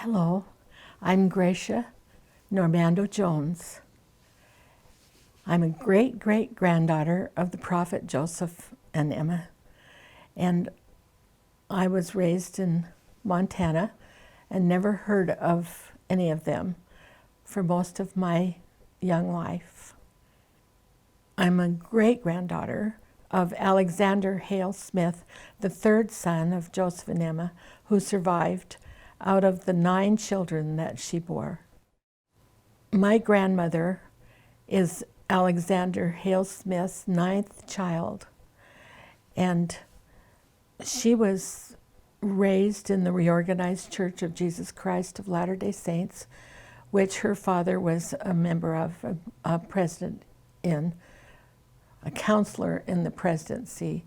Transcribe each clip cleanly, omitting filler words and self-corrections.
Hello, I'm Gracia Jones. I'm a great-great-granddaughter of the prophet Joseph and Emma, and I was raised in Montana and never heard of any of them for most of my young life. I'm a great-granddaughter of Alexander Hale Smith, the third son of Joseph and Emma, who survived out of the 9 children that she bore. My grandmother is Alexander Hale Smith's 9th child, and she was raised in the Reorganized Church of Jesus Christ of Latter-day Saints, which her father was a member of, a president in, a counselor in the presidency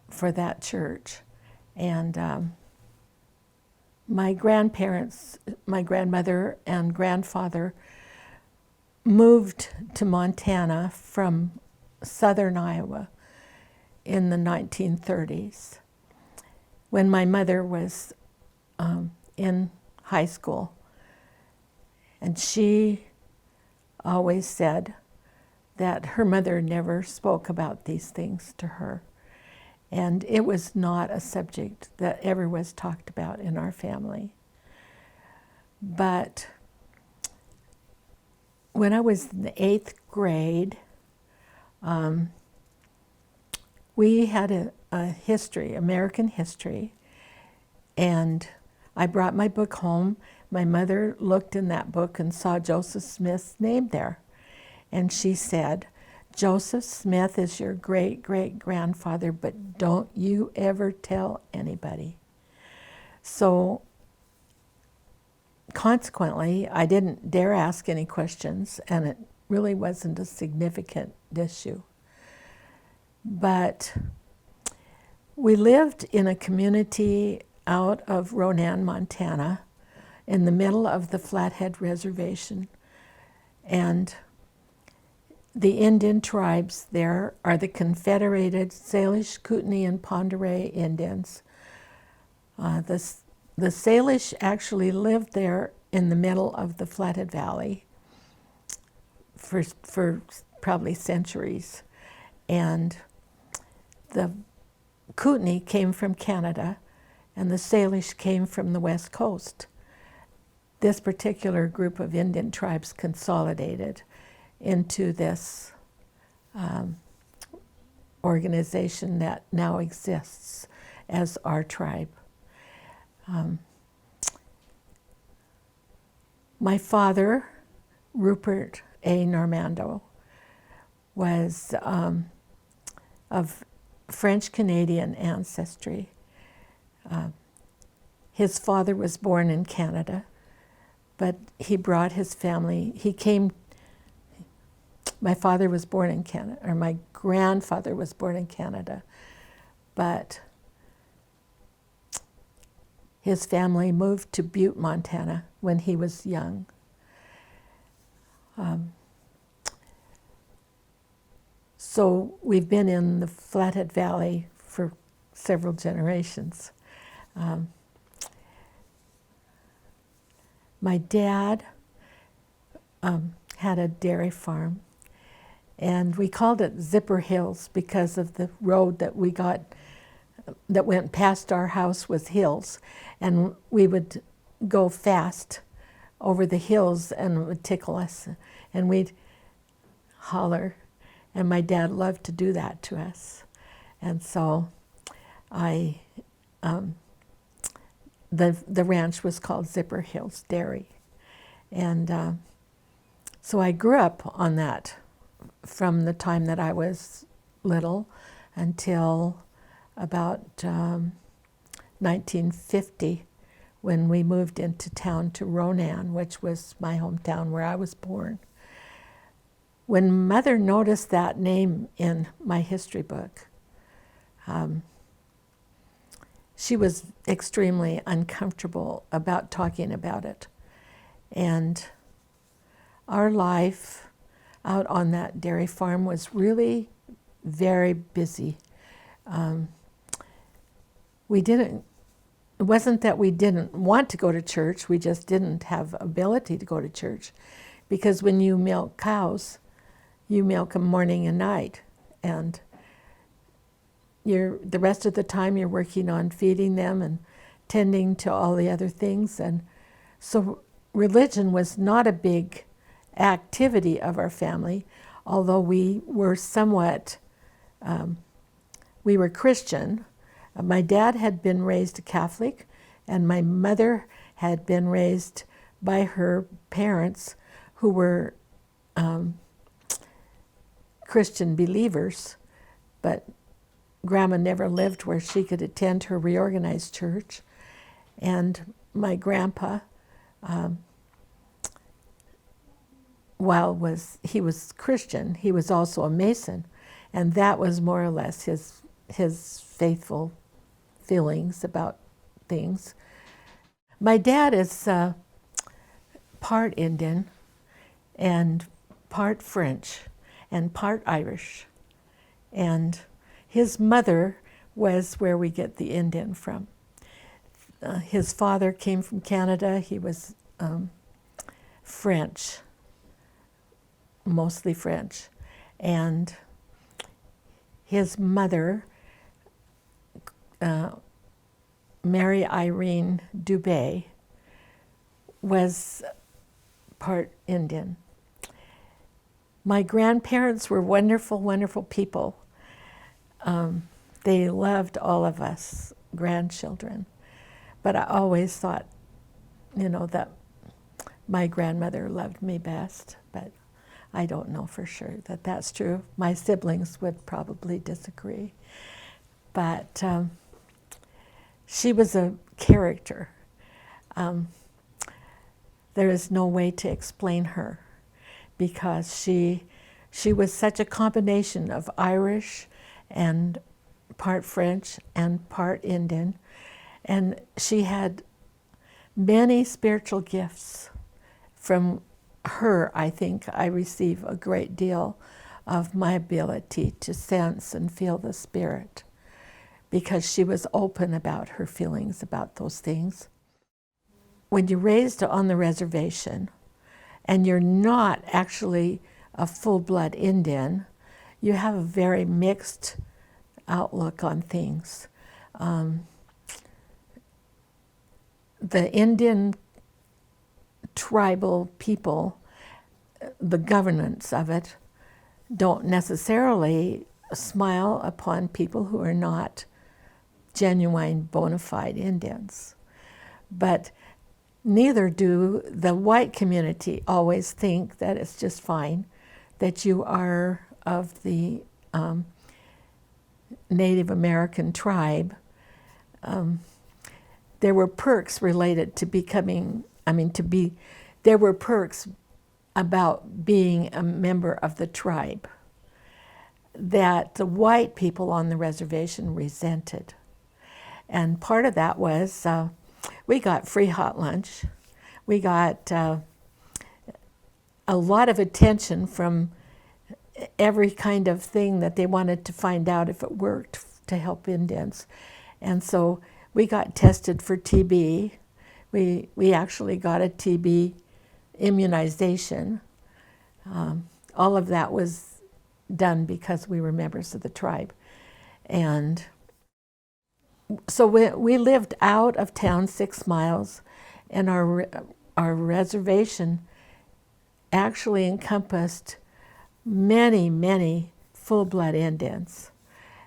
for that church. And my grandparents, my grandmother and grandfather, moved to Montana from southern Iowa in the 1930s when my mother was in high school. And she always said that her mother never spoke about these things to her. And it was not a subject that ever was talked about in our family. But when I was in the 8th grade, we had a history, American history, and I brought my book home. My mother looked in that book and saw Joseph Smith's name there. And she said, "Joseph Smith is your great-great-grandfather, but don't you ever tell anybody." So consequently, I didn't dare ask any questions, and it really wasn't a significant issue. But we lived in a community out of Ronan, Montana, in the middle of the Flathead Reservation, and the Indian tribes there are the Confederated Salish, Kootenai, and Pend Oreille Indians. The Salish actually lived there in the middle of the Flathead Valley for probably centuries. And the Kootenai came from Canada, and the Salish came from the West Coast. This particular group of Indian tribes consolidated into this organization that now exists as our tribe. My father, Rupert A. Normando, was of French-Canadian ancestry. His father was born in Canada, but he brought his family, my father was born in Canada, or my grandfather was born in Canada, but his family moved to Butte, Montana when he was young. So we've been in the Flathead Valley for several generations. My dad had a dairy farm, and we called it Zipper Hills because of the road that we got that went past our house was hills, and we would go fast over the hills and it would tickle us, and we'd holler, and my dad loved to do that to us. And so the ranch was called Zipper Hills Dairy, and so I grew up on that from the time that I was little until about 1950, when we moved into town to Ronan, which was my hometown where I was born. When Mother noticed that name in my history book, she was extremely uncomfortable about talking about it. And our life out on that dairy farm was really very busy. We didn't it wasn't that we didn't want to go to church, we just didn't have ability to go to church. Because when you milk cows, you milk them morning and night. And the rest of the time you're working on feeding them and tending to all the other things. And so religion was not a big activity of our family, although we were somewhat, we were Christian. My dad had been raised a Catholic, and my mother had been raised by her parents who were Christian believers, but Grandma never lived where she could attend her reorganized church. And my grandpa, while he was Christian, he was also a Mason, and that was more or less his faithful feelings about things. My dad is part Indian and part French and part Irish, and his mother was where we get the Indian from. His father came from Canada. He was French, mostly French, and his mother, Mary Irene Dubé, was part Indian. My grandparents were wonderful, wonderful people. They loved all of us grandchildren. But I always thought, that my grandmother loved me best, but I don't know for sure that that's true. My siblings would probably disagree. But she was a character. There is no way to explain her, because she was such a combination of Irish and part French and part Indian. And she had many spiritual gifts. From her, I think, I receive a great deal of my ability to sense and feel the Spirit, because she was open about her feelings about those things. When you're raised on the reservation and you're not actually a full-blood Indian, you have a very mixed outlook on things. The Indian tribal people, the governance of it, don't necessarily smile upon people who are not genuine, bona fide Indians. But neither do the white community always think that it's just fine that you are of the Native American tribe. There were perks related to there were perks about being a member of the tribe that the white people on the reservation resented. And part of that was we got free hot lunch. We got a lot of attention from every kind of thing that they wanted to find out if it worked to help Indians. And so we got tested for TB. We actually got a TB immunization. All of that was done because we were members of the tribe. And so we lived out of town 6 miles, and our reservation actually encompassed many, many full-blood Indians.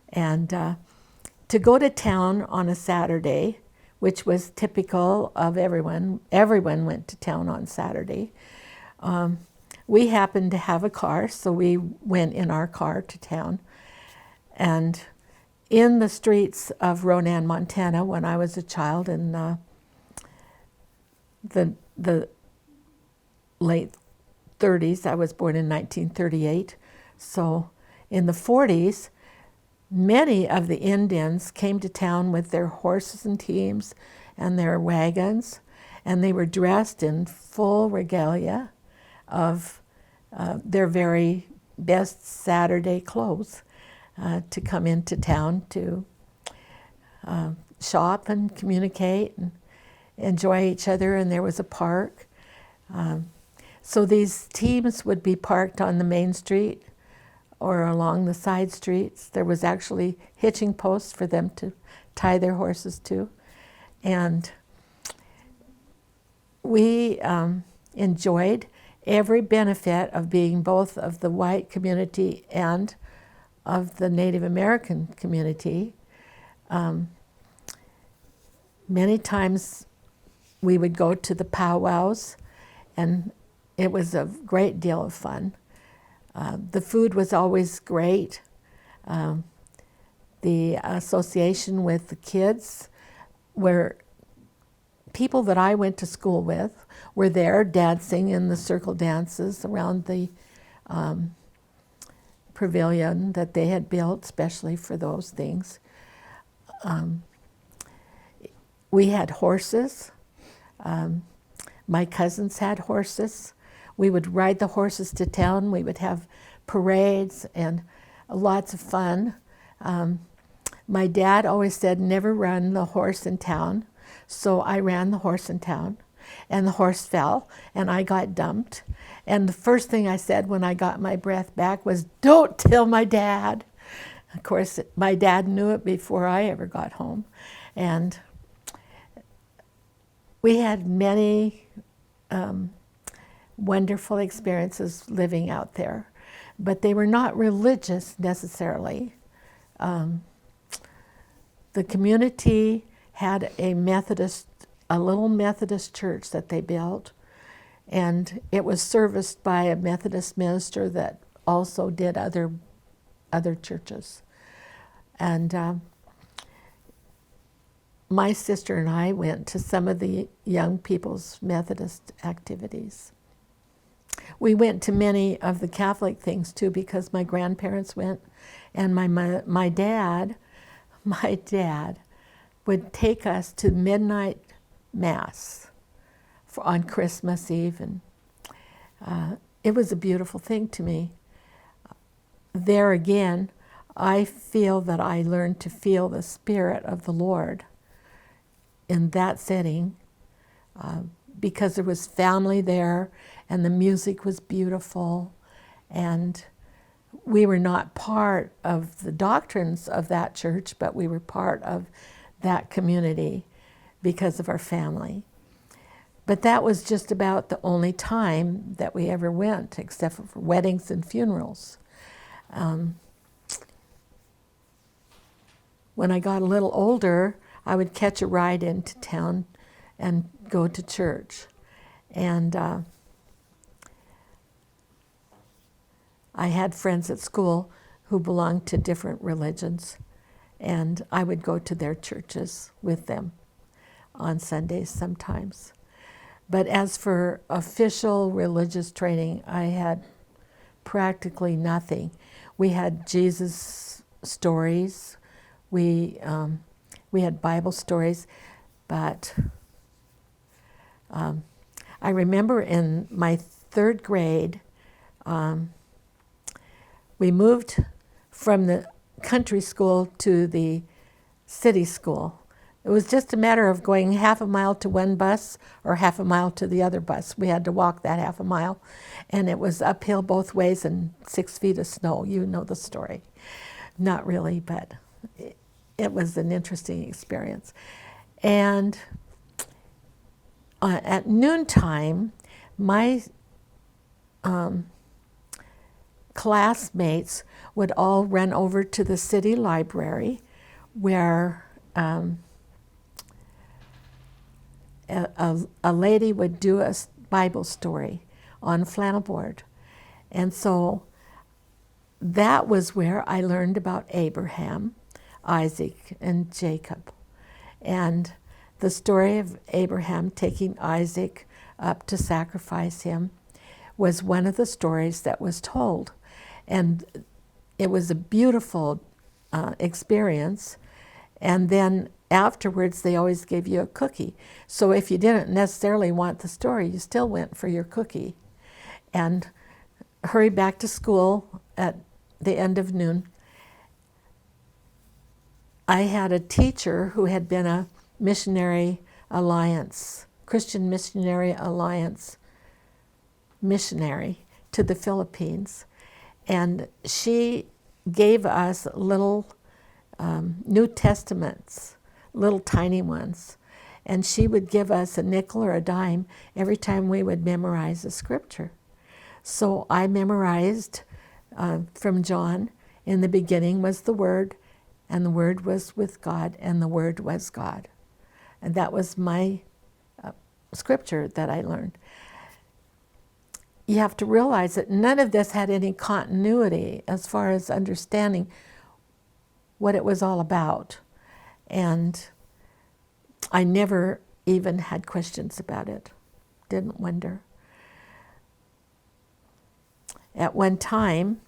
And to go to town on a Saturday, which was typical of everyone went to town on Saturday. We happened to have a car, so we went in our car to town. And in the streets of Ronan, Montana, when I was a child in the late 30s, I was born in 1938, so in the 40s, many of the Indians came to town with their horses and teams and their wagons, and they were dressed in full regalia of their very best Saturday clothes to come into town to shop and communicate and enjoy each other, and there was a park. So these teams would be parked on the main street or along the side streets. There was actually hitching posts for them to tie their horses to. And we enjoyed every benefit of being both of the white community and of the Native American community. Many times we would go to the powwows, and it was a great deal of fun. The food was always great. The association with the kids, where people that I went to school with were there dancing in the circle dances around the pavilion that they had built especially for those things. We had horses. My cousins had horses. We would ride the horses to town. We would have parades and lots of fun. My dad always said, never run the horse in town. So I ran the horse in town, and the horse fell, and I got dumped. And the first thing I said when I got my breath back was, don't tell my dad. Of course, my dad knew it before I ever got home. And we had many wonderful experiences living out there, but they were not religious necessarily. The community had a little Methodist church that they built, and it was serviced by a Methodist minister that also did other churches. And my sister and I went to some of the young people's Methodist activities. We went to many of the Catholic things too, because my grandparents went, and my dad would take us to midnight mass on Christmas Eve, and it was a beautiful thing to me. There again, I feel that I learned to feel the Spirit of the Lord in that setting, because there was family there, and the music was beautiful, and we were not part of the doctrines of that church, but we were part of that community because of our family. But that was just about the only time that we ever went, except for weddings and funerals. When I got a little older, I would catch a ride into town and go to church. And I had friends at school who belonged to different religions, and I would go to their churches with them on Sundays sometimes. But as for official religious training, I had practically nothing. We had Jesus stories, we had Bible stories, but I remember in my third grade, we moved from the country school to the city school. It was just a matter of going half a mile to one bus or half a mile to the other bus. We had to walk that half a mile, and it was uphill both ways and 6 feet of snow. You know the story. Not really, but it was an interesting experience. And at noontime, my classmates would all run over to the city library, where a lady would do a Bible story on flannel board. And so that was where I learned about Abraham, Isaac, and Jacob. And the story of Abraham taking Isaac up to sacrifice him was one of the stories that was told. And it was a beautiful experience. And then afterwards, they always gave you a cookie. So if you didn't necessarily want the story, you still went for your cookie. And hurry back to school at the end of noon. I had a teacher who had been a missionary alliance, Christian Missionary Alliance missionary to the Philippines. And she gave us little New Testaments, little tiny ones. And she would give us a nickel or a dime every time we would memorize a scripture. So I memorized from John, in the beginning was the Word, and the Word was with God, and the Word was God. And that was my scripture that I learned. You have to realize that none of this had any continuity as far as understanding what it was all about. And I never even had questions about it. Didn't wonder. At one time,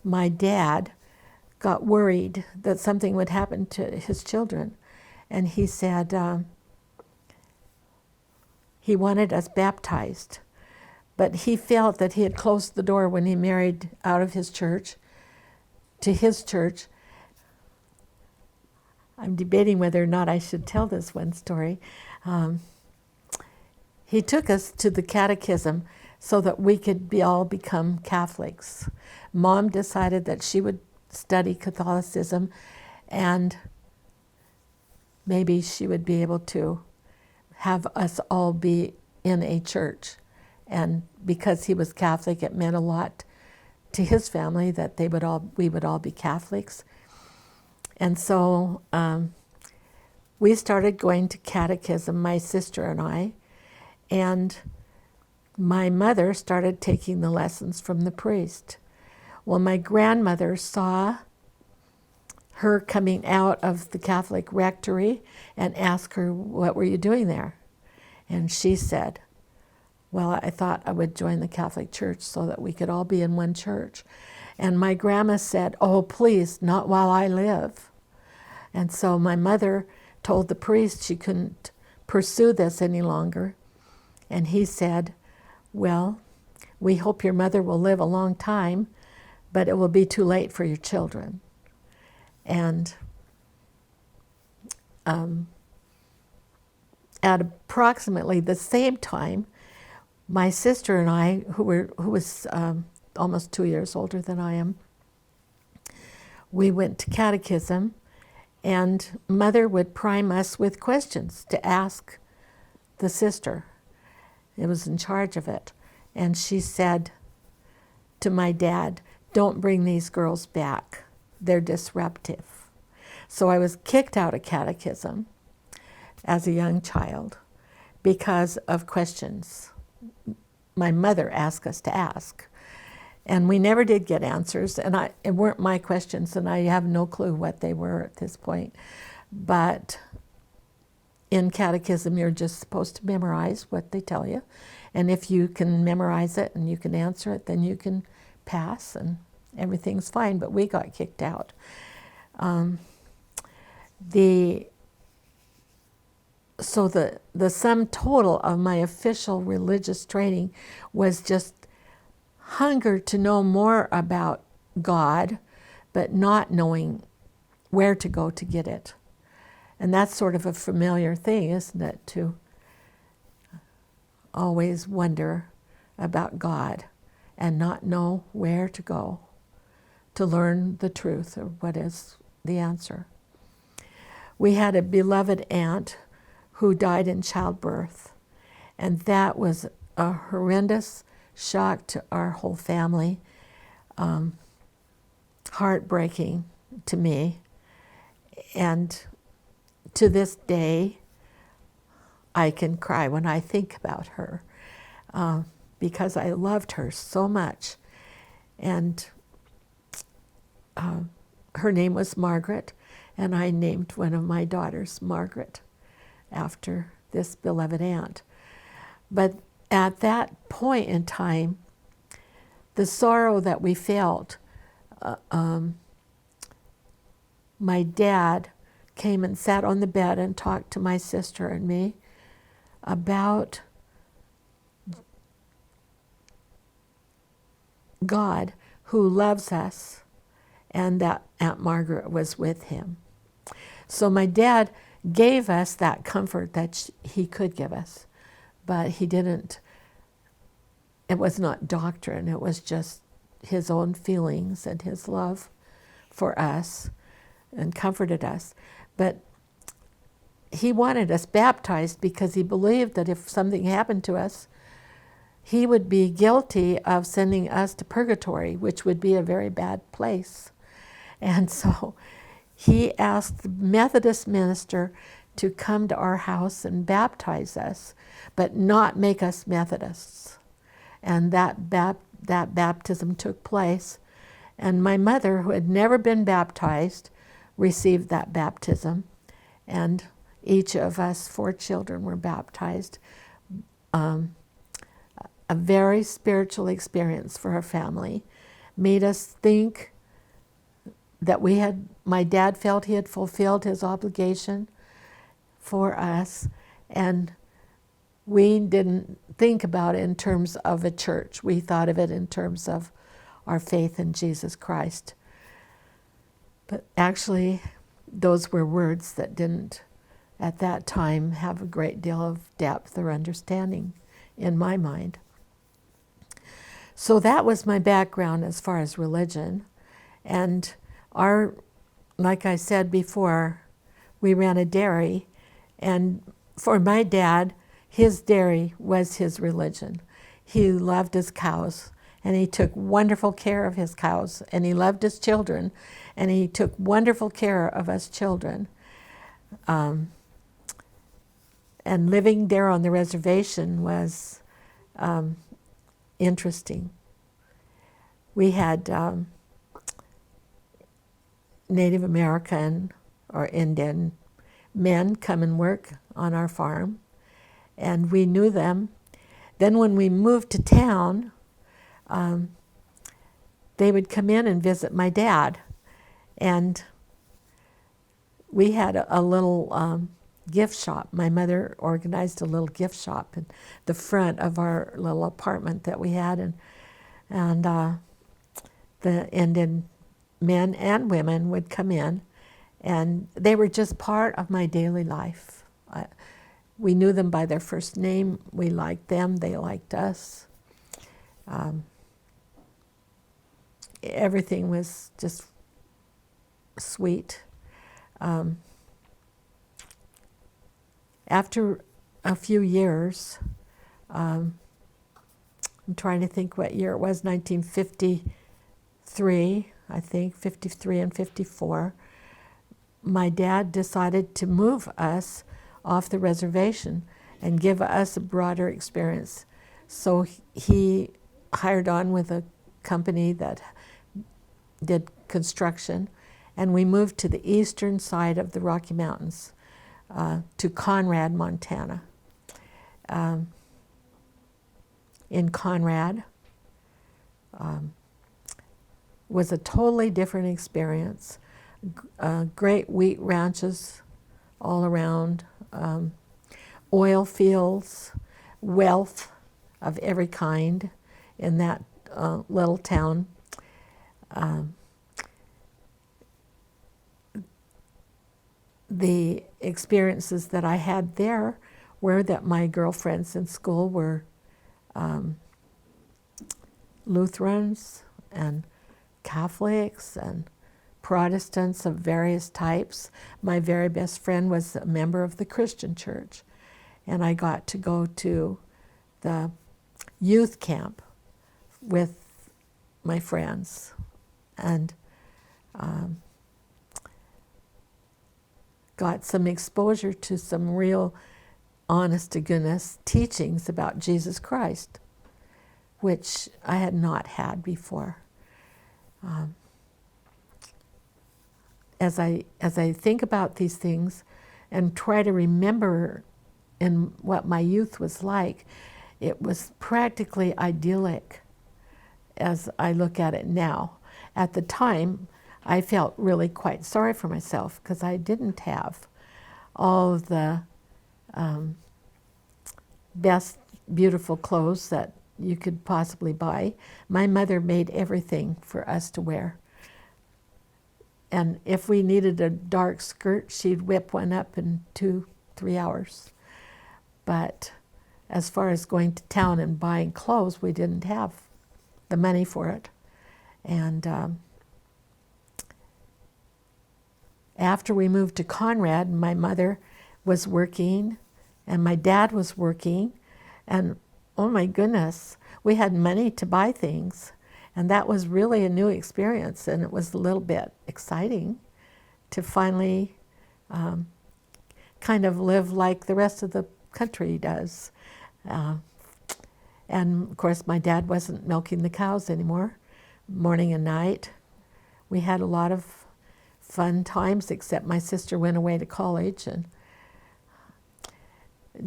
my dad got worried that something would happen to his children. And he said he wanted us baptized. But he felt that he had closed the door when he married out of his church to his church. I'm debating whether or not I should tell this one story. He took us to the catechism so that we could all become Catholics. Mom decided that she would study Catholicism and maybe she would be able to have us all be in a church. And because he was Catholic, it meant a lot to his family that we would all be Catholics. And so we started going to catechism, my sister and I, and my mother started taking the lessons from the priest. Well, my grandmother saw her coming out of the Catholic rectory and asked her, "What were you doing there?" And she said, "Well, I thought I would join the Catholic Church so that we could all be in one church." And my grandma said, "Oh, please, not while I live." And so my mother told the priest she couldn't pursue this any longer. And he said, "Well, we hope your mother will live a long time, but it will be too late for your children." And at approximately the same time, my sister and I, who was almost 2 years older than I am, we went to catechism, and Mother would prime us with questions to ask the sister. It was in charge of it. And she said to my dad, "Don't bring these girls back. They're disruptive." So I was kicked out of catechism as a young child because of questions my mother asked us to ask. And we never did get answers, and it weren't my questions, and I have no clue what they were at this point. But in catechism, you're just supposed to memorize what they tell you. And if you can memorize it and you can answer it, then you can pass and everything's fine. But we got kicked out. So the sum total of my official religious training was just hunger to know more about God, but not knowing where to go to get it. And that's sort of a familiar thing, isn't it, to always wonder about God and not know where to go to learn the truth or what is the answer. We had a beloved aunt who died in childbirth, and that was a horrendous shock to our whole family, heartbreaking to me. And to this day, I can cry when I think about her because I loved her so much. And her name was Margaret, and I named one of my daughters Margaret after this beloved aunt. But at that point in time, the sorrow that we felt, my dad came and sat on the bed and talked to my sister and me about God who loves us, and that Aunt Margaret was with him. So my dad gave us that comfort that he could give us, but he didn't. It was not doctrine. It was just his own feelings and his love for us, and comforted us. But he wanted us baptized because he believed that if something happened to us, he would be guilty of sending us to purgatory, which would be a very bad place. And so he asked the Methodist minister to come to our house and baptize us, but not make us Methodists. And that baptism took place. And my mother, who had never been baptized, received that baptism. And each of us 4 children were baptized. A very spiritual experience for our family. Made us think that my dad felt he had fulfilled his obligation for us, and we didn't think about it in terms of a church. We thought of it in terms of our faith in Jesus Christ. But actually, those were words that didn't, at that time, have a great deal of depth or understanding in my mind. So that was my background as far as religion. And like I said before, we ran a dairy, and for my dad, his dairy was his religion. He loved his cows, and he took wonderful care of his cows, and he loved his children, and he took wonderful care of us children. And living there on the reservation was interesting. We had Native American or Indian men come and work on our farm, and we knew them. Then when we moved to town, they would come in and visit my dad, and we had a little gift shop. My mother organized a little gift shop in the front of our little apartment that we had, and the Indian men and women would come in, and they were just part of my daily life. We knew them by their first name. We liked them. They liked us. Everything was just sweet. After a few years, I'm trying to think what year it was, 1953, I think, 53 and 54, my dad decided to move us off the reservation and give us a broader experience. So he hired on with a company that did construction, and we moved to the eastern side of the Rocky Mountains, to Conrad, Montana. In Conrad was a totally different experience. Great wheat ranches all around, oil fields, wealth of every kind in that little town. The experiences that I had there were that my girlfriends in school were Lutherans and Catholics and Protestants of various types. My very best friend was a member of the Christian church, and I got to go to the youth camp with my friends, and got some exposure to some real honest-to-goodness teachings about Jesus Christ, which I had not had before. As I think about these things and try to remember in what my youth was like, it was practically idyllic as I look at it now. At the time, I felt really quite sorry for myself because I didn't have all of the best, beautiful clothes that you could possibly buy. My mother made everything for us to wear. And if we needed a dark skirt, she'd whip one up in 2-3 hours. But as far as going to town and buying clothes, we didn't have the money for it. And after we moved to Conrad, my mother was working and my dad was working, and oh my goodness, we had money to buy things. And that was really a new experience, and it was a little bit exciting to finally kind of live like the rest of the country does. And of course, my dad wasn't milking the cows anymore, morning and night. We had a lot of fun times, except my sister went away to college. And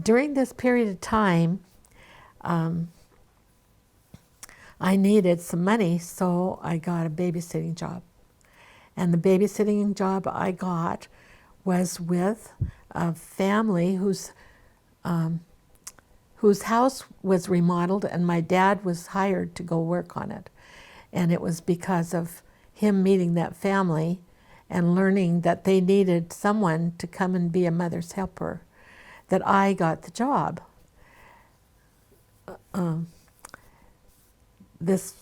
during this period of time, I needed some money, so I got a babysitting job. And the babysitting job I got was with a family whose house was remodeled, and my dad was hired to go work on it. And it was because of him meeting that family and learning that they needed someone to come and be a mother's helper that I got the job. This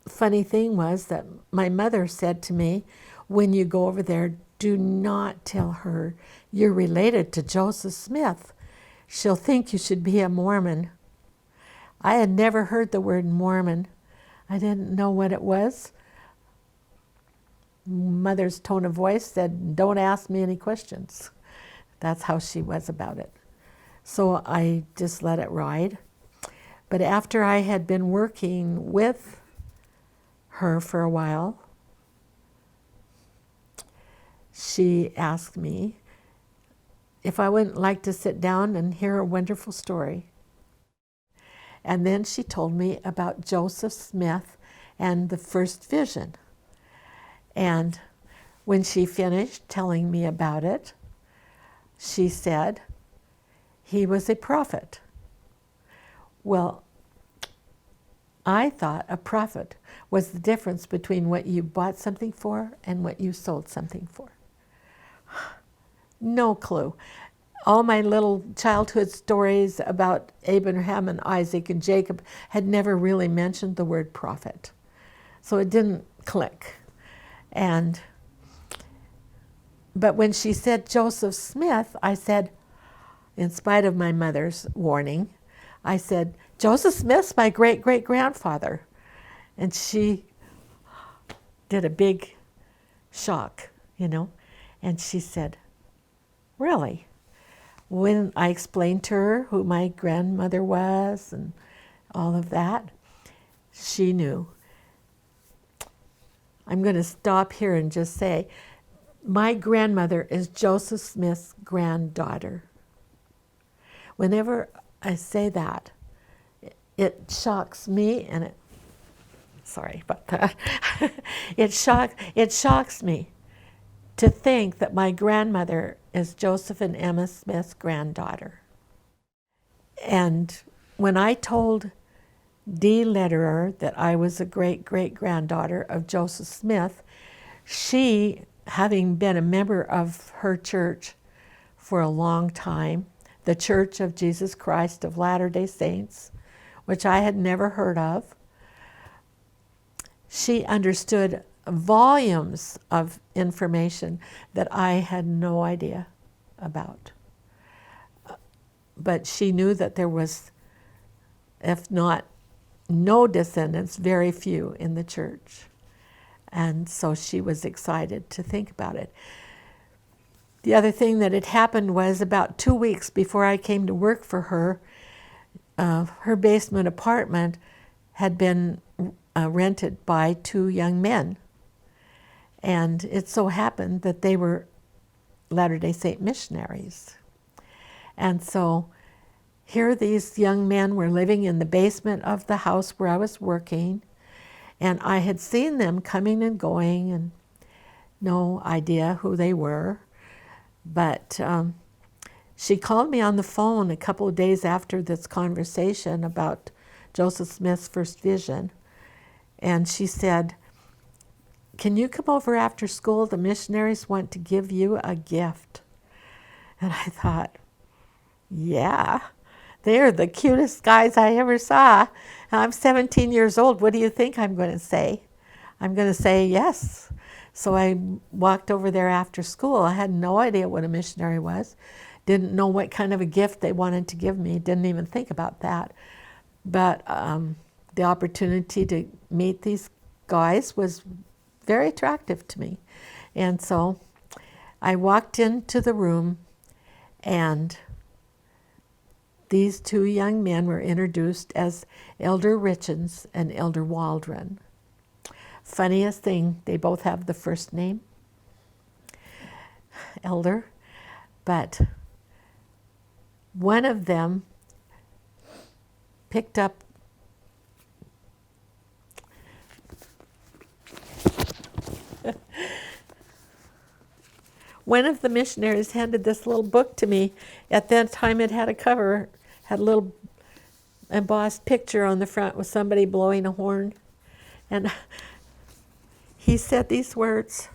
funny thing was that my mother said to me, when you go over there, do not tell her you're related to Joseph Smith. She'll think you should be a Mormon. I had never heard the word Mormon. I didn't know what it was. Mother's tone of voice said, don't ask me any questions. That's how she was about it. So I just let it ride. But after I had been working with her for a while, she asked me if I wouldn't like to sit down and hear a wonderful story. And then she told me about Joseph Smith and the first vision. And when she finished telling me about it, she said he was a prophet. Well, I thought a prophet was the difference between what you bought something for and what you sold something for. No clue. All my little childhood stories about Abraham and Isaac and Jacob had never really mentioned the word prophet. So it didn't click. But when she said Joseph Smith, I said, in spite of my mother's warning, I said, Joseph Smith's my great-great-grandfather. And she did a big shock, and she said, really? When I explained to her who my grandmother was and all of that, she knew. I'm going to stop here and just say, my grandmother is Joseph Smith's granddaughter. Whenever I say that, it shocks me, and sorry about that. It shocks me to think that my grandmother is Joseph and Emma Smith's granddaughter. And when I told Dee Lederer that I was a great-great-granddaughter of Joseph Smith, she, having been a member of her church for a long time, the Church of Jesus Christ of Latter-day Saints, which I had never heard of, she understood volumes of information that I had no idea about. But she knew that there was, if not no descendants, very few in the church. And so she was excited to think about it. The other thing that had happened was about 2 weeks before I came to work for her, her basement apartment had been rented by 2 young men. And it so happened that they were Latter-day Saint missionaries. And so here these young men were living in the basement of the house where I was working, and I had seen them coming and going and no idea who they were. But she called me on the phone a couple of days after this conversation about Joseph Smith's first vision, and she said, can you come over after school? The missionaries want to give you a gift. And I thought, yeah, they're the cutest guys I ever saw. I'm 17 years old. What do you think I'm going to say? I'm going to say yes. So I walked over there after school. I had no idea what a missionary was. Didn't know what kind of a gift they wanted to give me. Didn't even think about that. But the opportunity to meet these guys was very attractive to me. And so I walked into the room, and these two young men were introduced as Elder Richens and Elder Waldron. Funniest thing, they both have the first name, Elder, but one of them picked up one of the missionaries handed this little book to me. At that time it had a cover, had a little embossed picture on the front with somebody blowing a horn. And he said these words,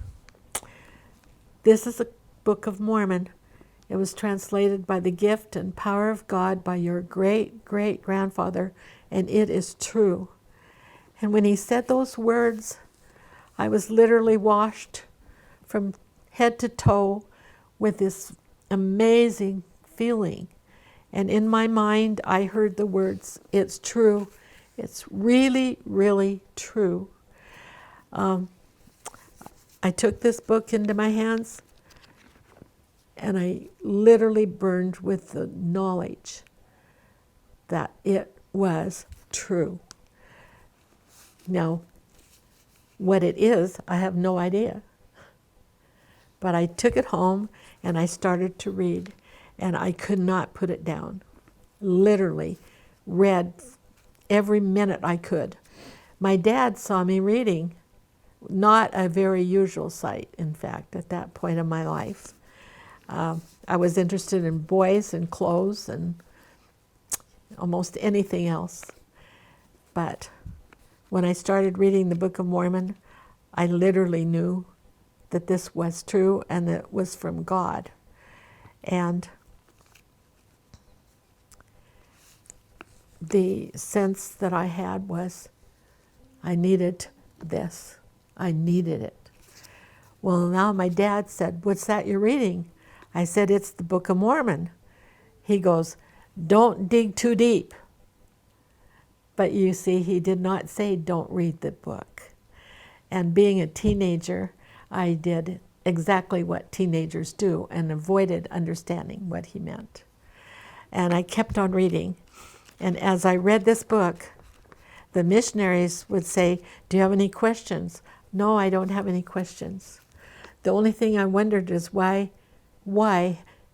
"This is a Book of Mormon. It was translated by the gift and power of God by your great-great-grandfather, and it is true." And when he said those words, I was literally washed from head to toe with this amazing feeling. And in my mind, I heard the words, "It's true. It's really, really true." I took this book into my hands, and I literally burned with the knowledge that it was true. Now, what it is, I have no idea. But I took it home and I started to read, and I could not put it down. Literally read every minute I could. My dad saw me reading, not a very usual sight, in fact, at that point in my life. I was interested in boys and clothes and almost anything else. But when I started reading the Book of Mormon, I literally knew that this was true and that it was from God. And the sense that I had was, I needed this. I needed it. Well, now my dad said, "What's that you're reading?" I said, "It's the Book of Mormon." He goes, "Don't dig too deep." But you see, he did not say, "Don't read the book." And being a teenager, I did exactly what teenagers do and avoided understanding what he meant. And I kept on reading. And as I read this book, the missionaries would say, "Do you have any questions?" "No, I don't have any questions. The only thing I wondered is why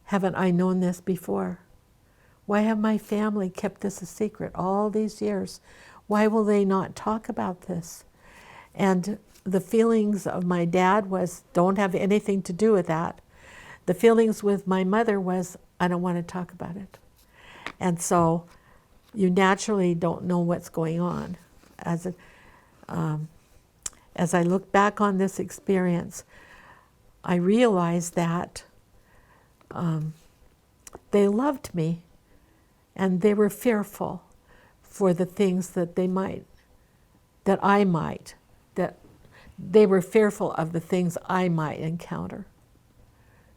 haven't I known this before? Why have my family kept this a secret all these years? Why will they not talk about this?" And the feelings of my dad was, don't have anything to do with that. The feelings with my mother was, I don't want to talk about it. And so you naturally don't know what's going on. As I look back on this experience, I realized that they loved me, and they were fearful for the things that they were fearful of the things I might encounter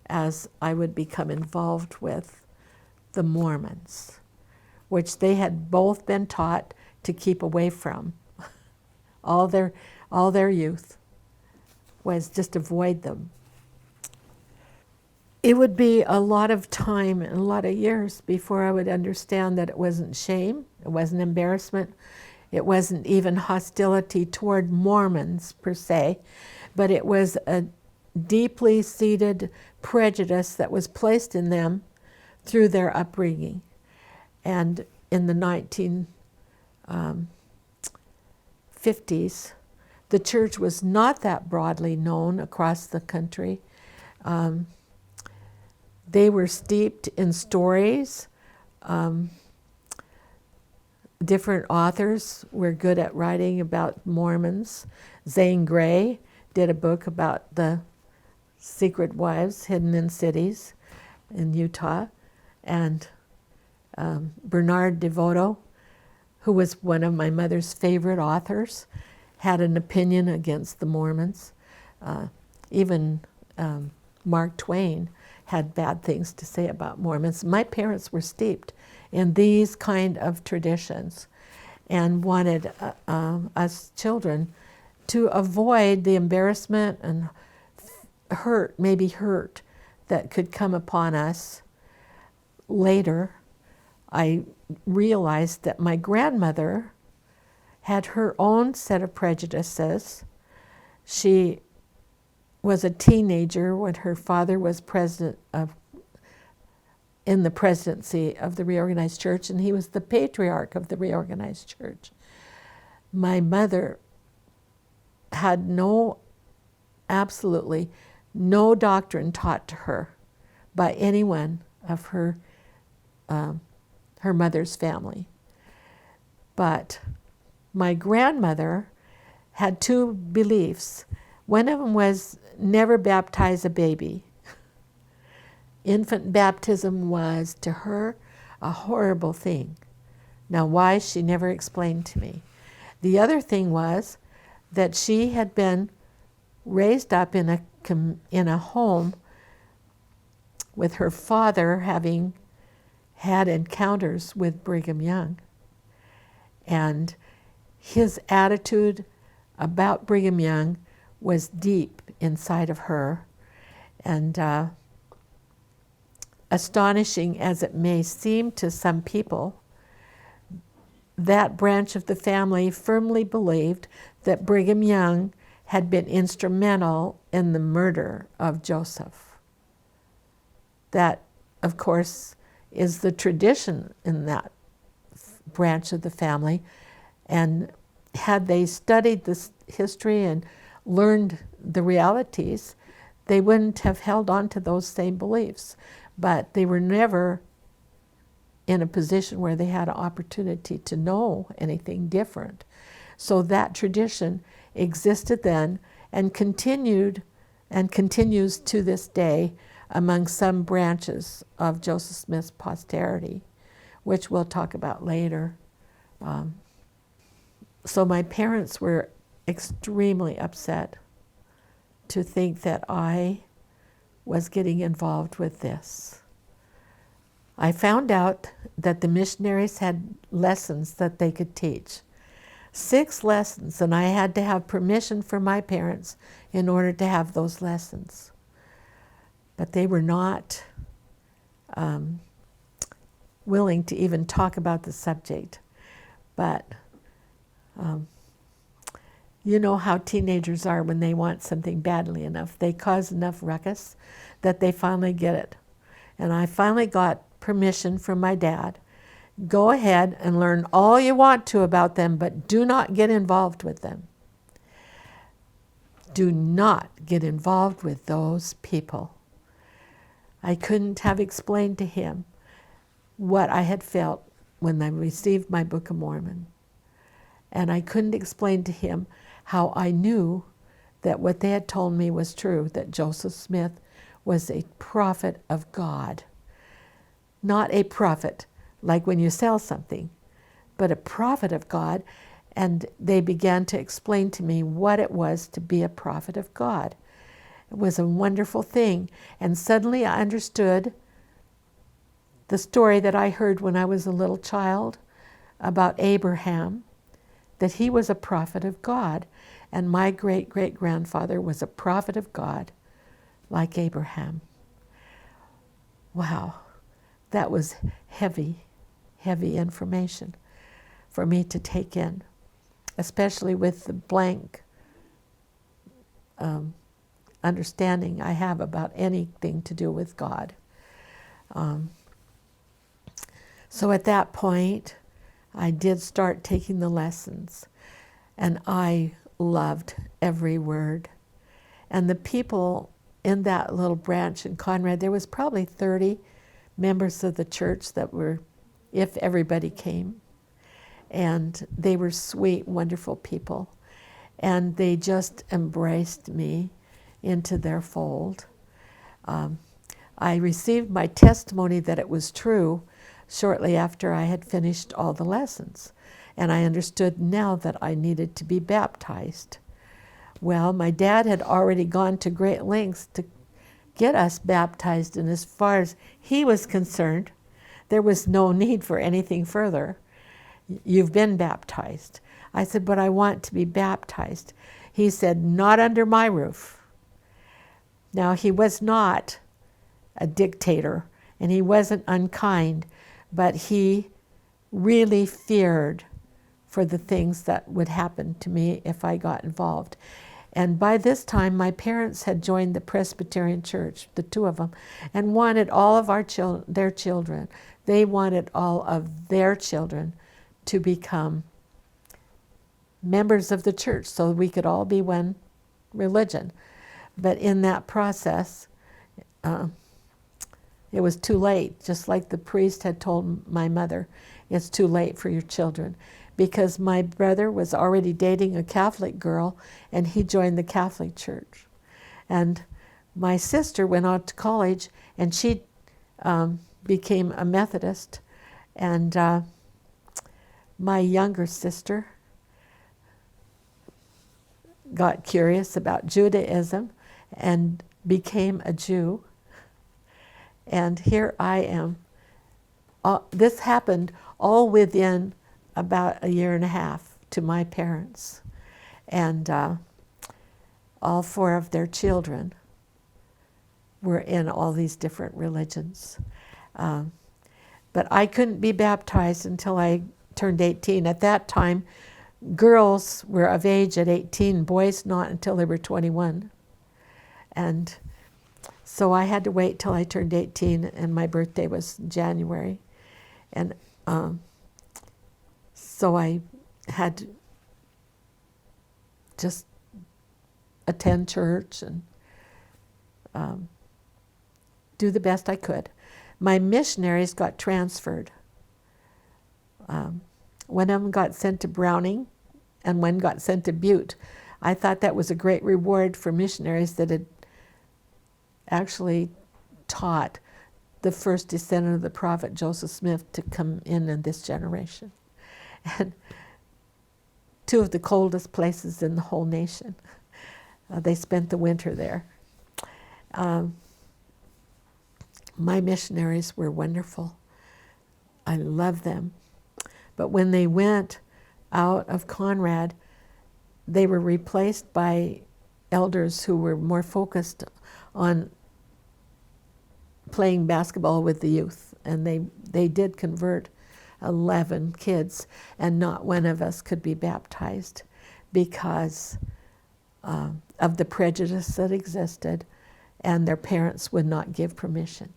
as I would become involved with the Mormons, which they had both been taught to keep away from. All their youth was just avoid them. It would be a lot of time and a lot of years before I would understand that it wasn't shame, it wasn't embarrassment, it wasn't even hostility toward Mormons per se, but it was a deeply seated prejudice that was placed in them through their upbringing. And in the 1950s, the church was not that broadly known across the country. They were steeped in stories. Different authors were good at writing about Mormons. Zane Grey did a book about the secret wives hidden in cities in Utah. And Bernard DeVoto, who was one of my mother's favorite authors, had an opinion against the Mormons. Even Mark Twain had bad things to say about Mormons. My parents were steeped in these kind of traditions and wanted us children to avoid the embarrassment and maybe hurt that could come upon us later. I realized that my grandmother had her own set of prejudices. She was a teenager when her father was in the presidency of the Reorganized Church, and he was the patriarch of the Reorganized Church. My mother had absolutely no doctrine taught to her by anyone of her mother's family. But my grandmother had two beliefs. One of them was never baptize a baby. Infant baptism was to her a horrible thing. Now why, she never explained to me. The other thing was that she had been raised up in a home with her father having had encounters with Brigham Young. And his attitude about Brigham Young was deep inside of her. And astonishing as it may seem to some people, that branch of the family firmly believed that Brigham Young had been instrumental in the murder of Joseph. That, of course, is the tradition in that branch of the family. And had they studied this history and learned the realities, they wouldn't have held on to those same beliefs. But they were never in a position where they had an opportunity to know anything different. So that tradition existed then and continued and continues to this day among some branches of Joseph Smith's posterity, which we'll talk about later. So my parents were extremely upset to think that I was getting involved with this. I found out that the missionaries had lessons that they could teach. 6 lessons, and I had to have permission from my parents in order to have those lessons. But they were not willing to even talk about the subject. But you know how teenagers are when they want something badly enough. They cause enough ruckus that they finally get it. And I finally got permission from my dad. Go ahead and learn all you want to about them, but do not get involved with them. Do not get involved with those people. I couldn't have explained to him what I had felt when I received my Book of Mormon. And I couldn't explain to him how I knew that what they had told me was true, that Joseph Smith was a prophet of God. Not a prophet like when you sell something, but a prophet of God. And they began to explain to me what it was to be a prophet of God. It was a wonderful thing. And suddenly I understood the story that I heard when I was a little child about Abraham, that he was a prophet of God. And my great-great-grandfather was a prophet of God like Abraham. Wow, that was heavy, heavy information for me to take in, especially with the blank understanding I have about anything to do with God. So at that point, I did start taking the lessons, and I loved every word. And the people in that little branch in Conrad, there was probably 30 members of the church that were, if everybody came. And they were sweet, wonderful people. and they just embraced me into their fold. I received my testimony that it was true shortly after I had finished all the lessons, and I understood now that I needed to be baptized. Well, my dad had already gone to great lengths to get us baptized, and as far as he was concerned, there was no need for anything further. You've been baptized. I said, but I want to be baptized. He said, not under my roof. Now, he was not a dictator, and he wasn't unkind, but he really feared for the things that would happen to me if I got involved. And by this time, my parents had joined the Presbyterian Church, the two of them, and wanted all of their children. They wanted all of their children to become members of the church so we could all be one religion. But in that process, it was too late, just like the priest had told my mother, it's too late for your children. Because my brother was already dating a Catholic girl, and he joined the Catholic Church. And my sister went on to college, and she became a Methodist. And my younger sister got curious about Judaism and became a Jew. And here I am. This happened all within about a year and a half to my parents. And all four of their children were in all these different religions. But I couldn't be baptized until I turned 18. At that time, girls were of age at 18, boys not until they were 21. And so I had to wait till I turned 18, and my birthday was January. And so I had to just attend church and do the best I could. My missionaries got transferred. One of them got sent to Browning, and one got sent to Butte. I thought that was a great reward for missionaries that had actually taught the first descendant of the prophet Joseph Smith to come in this generation. And two of the coldest places in the whole nation. They spent the winter there. My missionaries were wonderful. I love them. But when they went out of Conrad, they were replaced by elders who were more focused on playing basketball with the youth. And they did convert 11 kids, and not one of us could be baptized because of the prejudice that existed, and their parents would not give permission.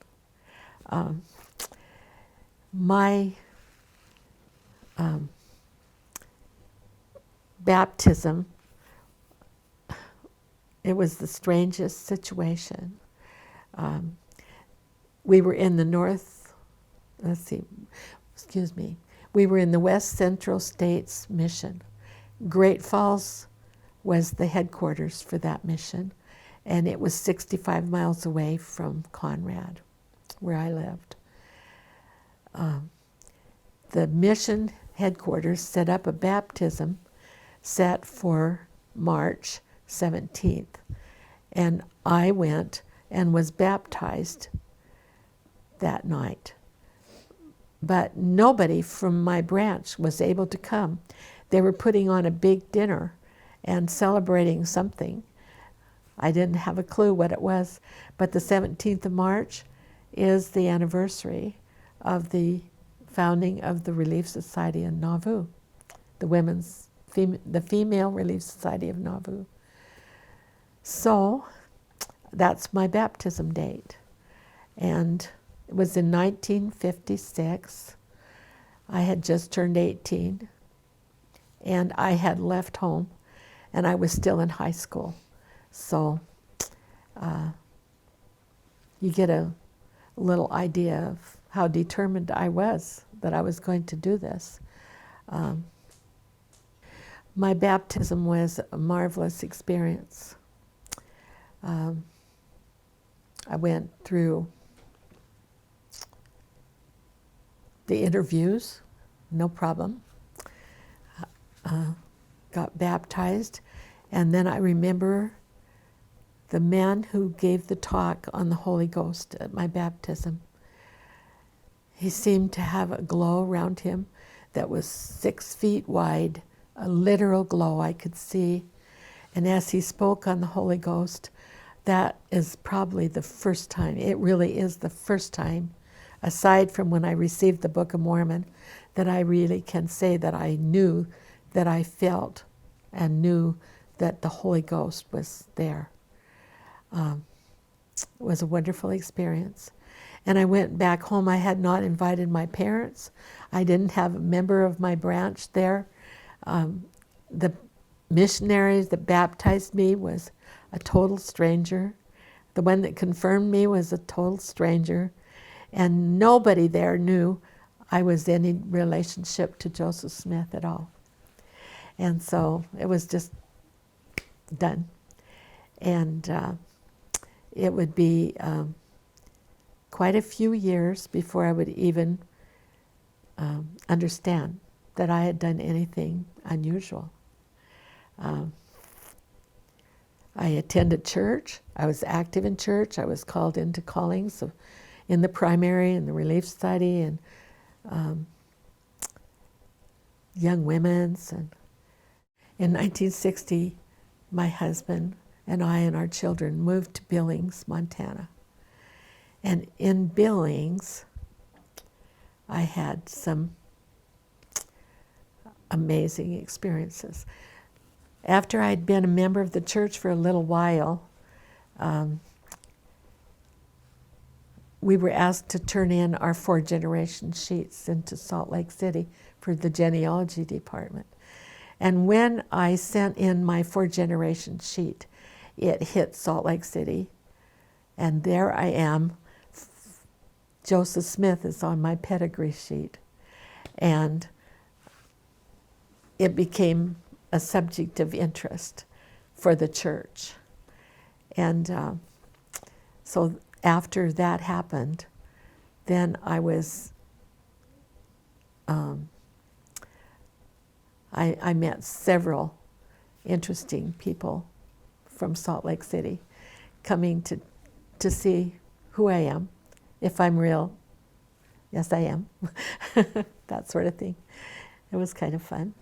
My baptism, it was the strangest situation. We were in the we were in the West Central States Mission. Great Falls was the headquarters for that mission, and it was 65 miles away from Conrad, where I lived. The mission headquarters set up a baptism set for March 17th, and I went and was baptized that night. But nobody from my branch was able to come. They were putting on a big dinner and celebrating something. I didn't have a clue what it was, but the 17th of March is the anniversary of the founding of the Relief Society in Nauvoo, the Female Relief Society of Nauvoo. So that's my baptism date. And it was in 1956. I had just turned 18, and I had left home, and I was still in high school. So you get a little idea of how determined I was that I was going to do this. My baptism was a marvelous experience. I went through the interviews, no problem. Got baptized, and then I remember the man who gave the talk on the Holy Ghost at my baptism. He seemed to have a glow around him that was 6 feet wide, a literal glow I could see. And as he spoke on the Holy Ghost, that is probably the first time, it really is the first time, aside from when I received the Book of Mormon, that I really can say that I knew, that I felt and knew that the Holy Ghost was there. It was a wonderful experience. And I went back home. I had not invited my parents. I didn't have a member of my branch there. The missionary that baptized me was a total stranger. The one that confirmed me was a total stranger. And nobody there knew I was in any relationship to Joseph Smith at all. And so it was just done. And it would be quite a few years before I would even understand that I had done anything unusual. I attended church. I was active in church. I was called into callings in the primary and the relief study and young women's. And in 1960, my husband and I and our children moved to Billings, Montana. And in Billings, I had some amazing experiences. After I'd been a member of the church for a little while, we were asked to turn in our 4-generation sheets into Salt Lake City for the genealogy department. And when I sent in my 4-generation sheet, it hit Salt Lake City, and there I am. Joseph Smith is on my pedigree sheet, and it became a subject of interest for the church. And so after that happened, then I was, I met several interesting people from Salt Lake City coming to see who I am, if I'm real. Yes, I am. That sort of thing. It was kind of fun.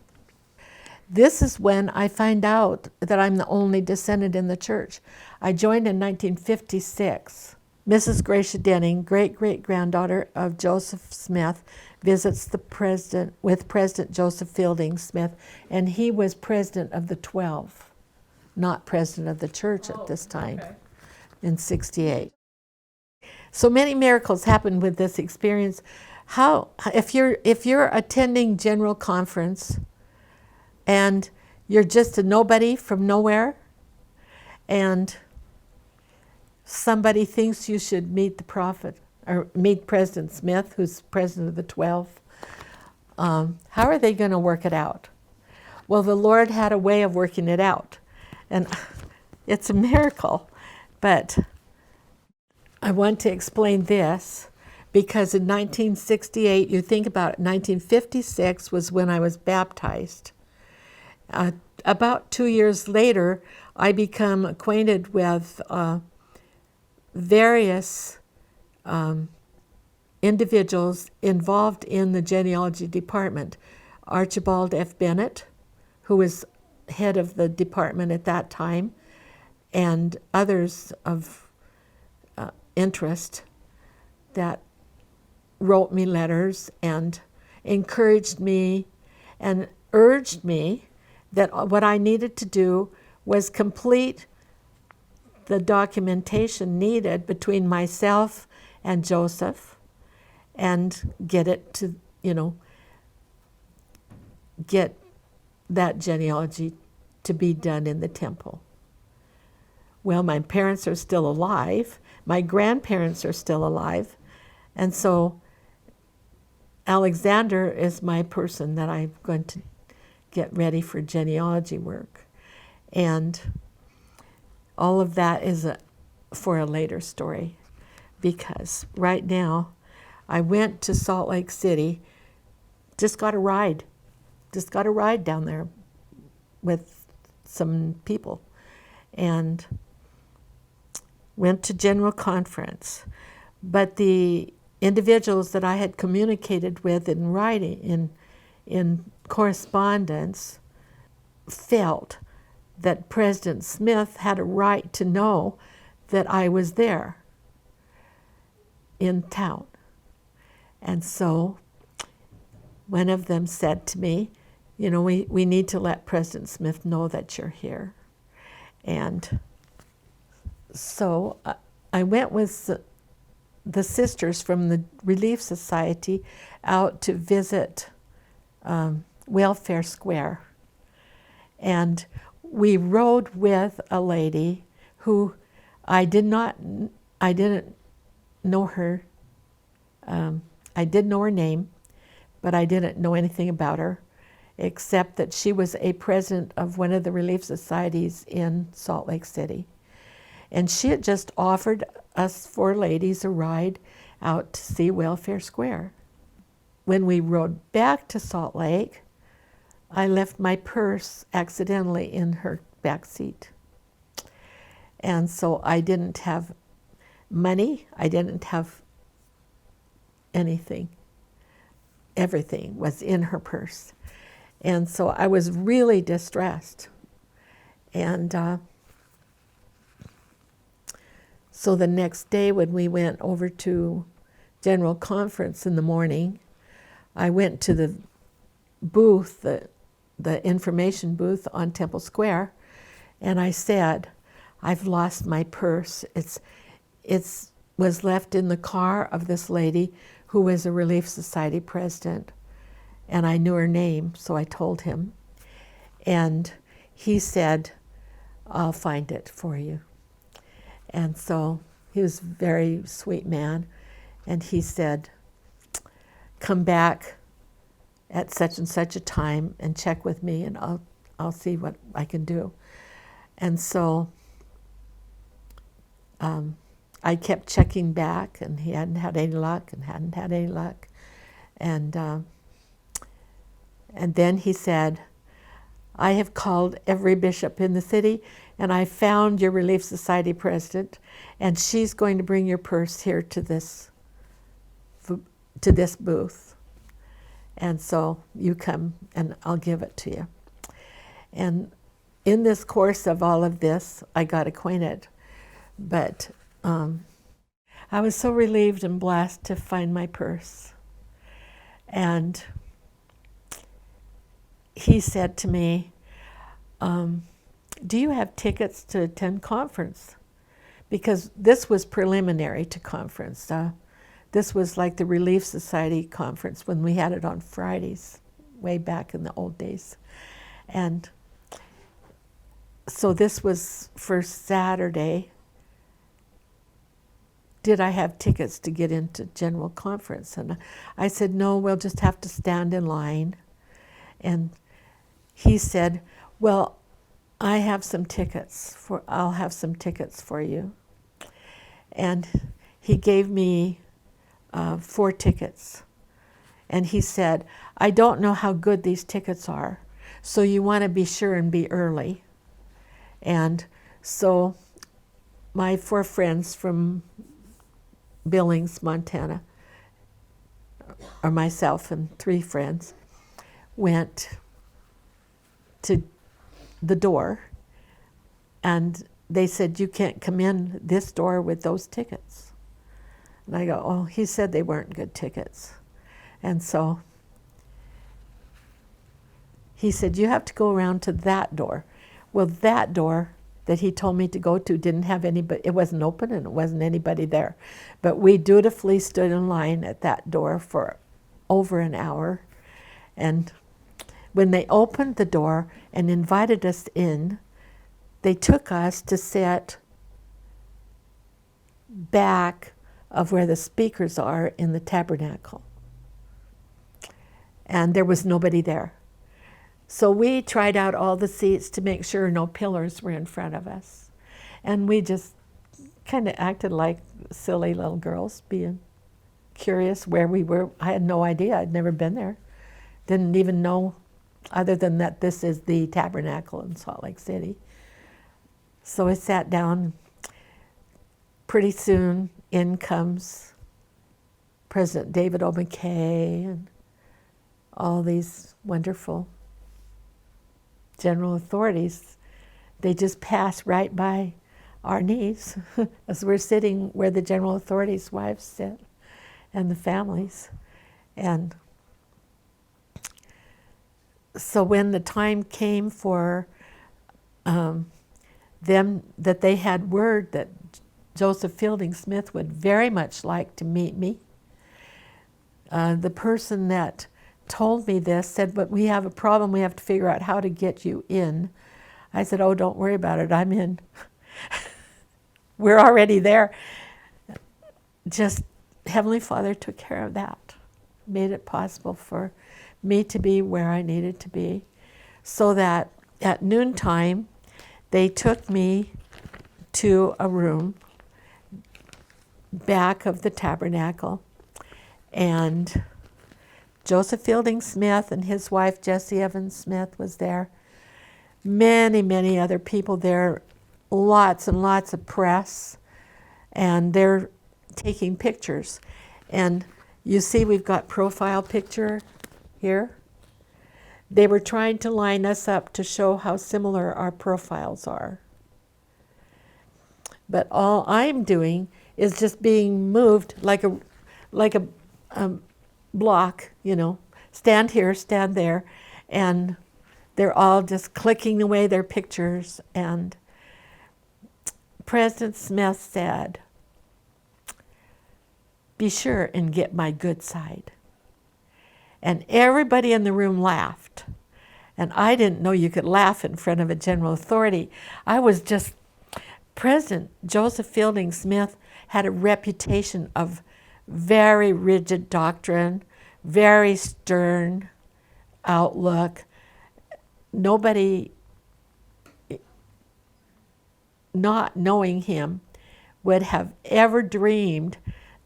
This is when I find out that I'm the only descendant in the church. I joined in 1956. Mrs. Gracia Denning, great-great-granddaughter of Joseph Smith, visits the president with President Joseph Fielding Smith, and he was president of the 12, not president of the church at this time, okay, in 68. So many miracles happened with this experience. If you're attending general conference and you're just a nobody from nowhere, and somebody thinks you should meet the prophet or meet President Smith, who's president of the 12, how are they going to work it out? Well, the Lord had a way of working it out, and it's a miracle. But I want to explain this because in 1968, you think about it, 1956 was when I was baptized. About 2 years later, I become acquainted with various individuals involved in the genealogy department. Archibald F. Bennett, who was head of the department at that time, and others of interest that wrote me letters and encouraged me and urged me that what I needed to do was complete the documentation needed between myself and Joseph and get it to, get that genealogy to be done in the temple. Well, my parents are still alive. My grandparents are still alive. And so Alexander is my person that I'm going to get ready for genealogy work. And all of that is for a later story, because right now I went to Salt Lake City, just got a ride down there with some people, and went to General Conference. But the individuals that I had communicated with in writing, in correspondence, felt that President Smith had a right to know that I was there in town. And so one of them said to me, you know, we need to let President Smith know that you're here. And so I went with the sisters from the Relief Society out to visit Welfare Square. And we rode with a lady who I didn't know her. I did know her name, but I didn't know anything about her, except that she was a president of one of the relief societies in Salt Lake City. And she had just offered us 4 ladies a ride out to see Welfare Square. When we rode back to Salt Lake, I left my purse accidentally in her back seat. And so I didn't have money, I didn't have anything. Everything was in her purse. And so I was really distressed. And so the next day when we went over to General Conference in the morning, I went to the booth, the information booth on Temple Square, and I said, I've lost my purse. It was left in the car of this lady who was a Relief Society president, and I knew her name, so I told him. And he said, I'll find it for you. And so he was a very sweet man, and he said, come back at such and such a time and check with me, and I'll see what I can do. And so I kept checking back, and he hadn't had any luck, and then he said, I have called every bishop in the city, and I found your Relief Society president, and she's going to bring your purse here to this booth. And so you come and I'll give it to you. And in this course of all of this, I got acquainted. But I was so relieved and blessed to find my purse. And he said to me, do you have tickets to attend conference? Because this was preliminary to conference. This was like the Relief Society conference when we had it on Fridays, way back in the old days. And so this was for Saturday. Did I have tickets to get into General Conference? And I said, no, we'll just have to stand in line. And he said, well, I'll have some tickets for you. And he gave me 4 tickets. And he said, I don't know how good these tickets are, so you want to be sure and be early. And so my 4 friends from Billings, Montana, or myself and 3 friends, went to the door, and they said, you can't come in this door with those tickets. And I go, oh, he said they weren't good tickets. And so he said, you have to go around to that door. Well, that door that he told me to go to didn't have anybody, it wasn't open and it wasn't anybody there. But we dutifully stood in line at that door for over an hour. And when they opened the door and invited us in, they took us to sit back of where the speakers are in the tabernacle. And there was nobody there. So we tried out all the seats to make sure no pillars were in front of us. And we just kind of acted like silly little girls, being curious where we were. I had no idea. I'd never been there. Didn't even know, other than that this is the tabernacle in Salt Lake City. So I sat down. Pretty soon in comes President David O. McKay and all these wonderful general authorities. They just pass right by our knees as we're sitting where the general authorities' wives sit and the families. And so when the time came for them, that they had word that Joseph Fielding Smith would very much like to meet me, the person that told me this said, but we have a problem, we have to figure out how to get you in. I said, oh, don't worry about it, I'm in. We're already there. Just Heavenly Father took care of that, made it possible for me to be where I needed to be, so that at noontime they took me to a room back of the tabernacle, and Joseph Fielding Smith and his wife Jessie Evans Smith was there. Many, many other people there, lots and lots of press, and they're taking pictures. And you see we've got profile picture here. They were trying to line us up to show how similar our profiles are. But all I'm doing is just being moved like a block, you know, stand here, stand there, and they're all just clicking away their pictures. And President Smith said, be sure and get my good side. And everybody in the room laughed. And I didn't know you could laugh in front of a general authority. President Joseph Fielding Smith had a reputation of very rigid doctrine, very stern outlook. Nobody not knowing him would have ever dreamed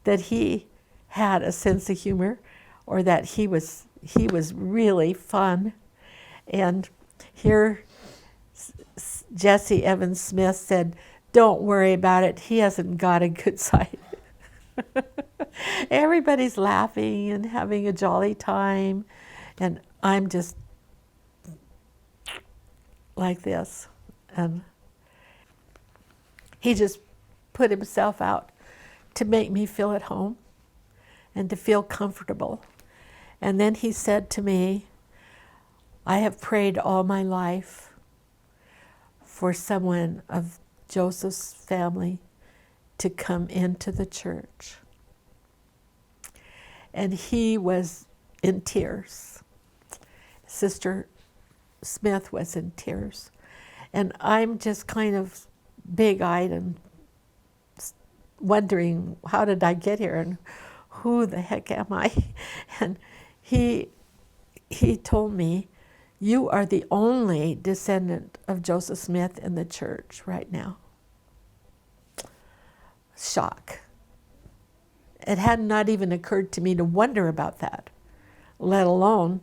that he had a sense of humor, or that he was really fun. And here Jessie Evans Smith said, don't worry about it, he hasn't got a good side. Everybody's laughing and having a jolly time, and I'm just like this. And he just put himself out to make me feel at home and to feel comfortable. And then he said to me, I have prayed all my life for someone of Joseph's family to come into the church. And he was in tears. Sister Smith was in tears. And I'm just kind of big-eyed and wondering, how did I get here and who the heck am I? And he told me, you are the only descendant of Joseph Smith in the church right now. Shock. It had not even occurred to me to wonder about that, let alone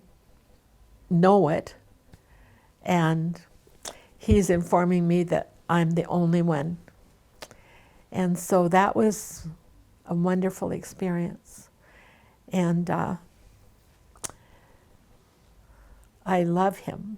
know it. And he's informing me that I'm the only one. And so that was a wonderful experience. And I love him.